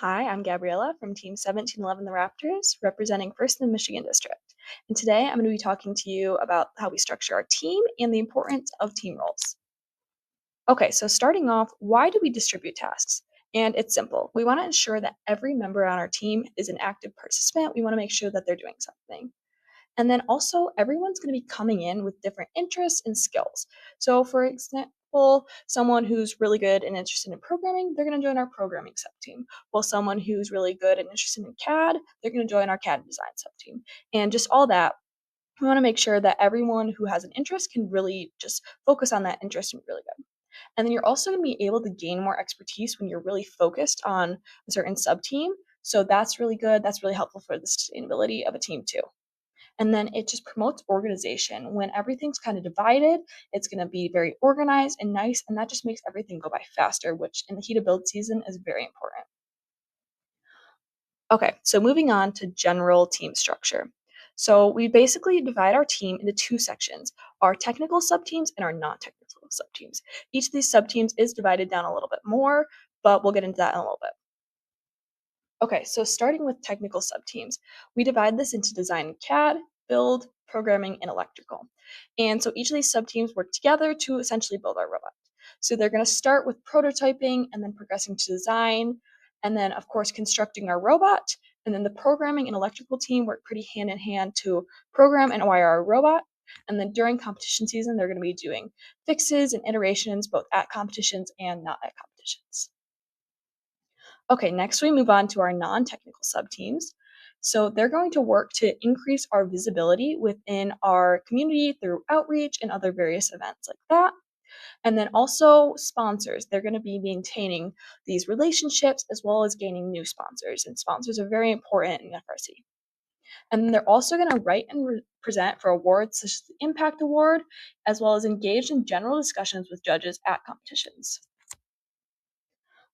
Hi, I'm Gabriella from Team 1711 The Raptors, representing First in the Michigan District. And today I'm going to be talking to you about how we structure our team and the importance of team roles. Okay, so starting off, why do we distribute tasks? And it's simple. We want to ensure that every member on our team is an active participant. We want to make sure that they're doing something. And then also, everyone's going to be coming in with different interests and skills. So, for example, someone who's really good and interested in programming, they're going to join our programming sub team. While someone who's really good and interested in CAD, they're going to join our CAD design sub team. And just all that, we want to make sure that everyone who has an interest can really just focus on that interest and be really good. And then you're also going to be able to gain more expertise when you're really focused on a certain sub team. So that's really good. That's really helpful for the sustainability of a team too. And then it just promotes organization. When everything's kind of divided, it's going to be very organized and nice, and that just makes everything go by faster, which in the heat of build season is very important. Okay, so moving on to general team structure. So we basically divide our team into two sections, our technical subteams and our non-technical subteams. Each of these subteams is divided down a little bit more, but we'll get into that in a little bit. Okay, so starting with technical subteams, we divide this into design and CAD, build, programming, and electrical. And so each of these subteams work together to essentially build our robot. So they're going to start with prototyping and then progressing to design, and then, of course, constructing our robot. And then the programming and electrical team work pretty hand in hand to program and wire our robot. And then during competition season, they're going to be doing fixes and iterations both at competitions and not at competitions. Okay, next we move on to our non-technical subteams. So they're going to work to increase our visibility within our community through outreach and other various events like that. And then also sponsors. They're going to be maintaining these relationships as well as gaining new sponsors. And sponsors are very important in FRC. And then they're also going to write and present for awards such as the Impact Award, as well as engage in general discussions with judges at competitions.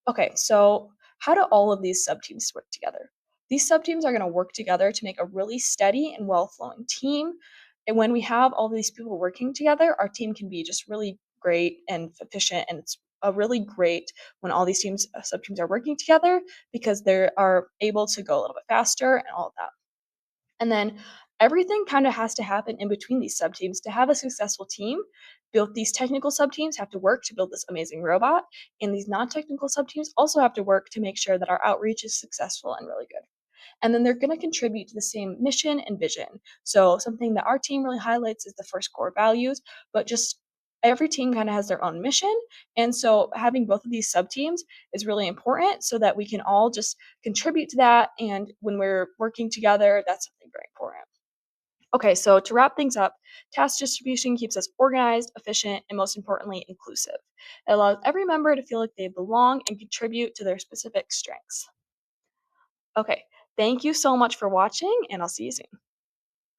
Okay, so how do all of these subteams work together? These subteams are going to work together to make a really steady and well flowing team. And when we have all these people working together, our team can be just really great and efficient. And it's a really great when all these teams, subteams are working together because they are able to go a little bit faster and all of that. And then everything kind of has to happen in between these sub teams to have a successful team. Built these technical sub teams have to work to build this amazing robot, and these non-technical sub teams also have to work to make sure that our outreach is successful and really good. And then they're going to contribute to the same mission and vision. So something that our team really highlights is the first core values, but just every team kind of has their own mission. And so having both of these sub teams is really important so that we can all just contribute to that. And when we're working together, that's something very important. Okay, so to wrap things up, task distribution keeps us organized, efficient, and most importantly, inclusive. It allows every member to feel like they belong and contribute to their specific strengths. Okay, thank you so much for watching, and I'll see you soon.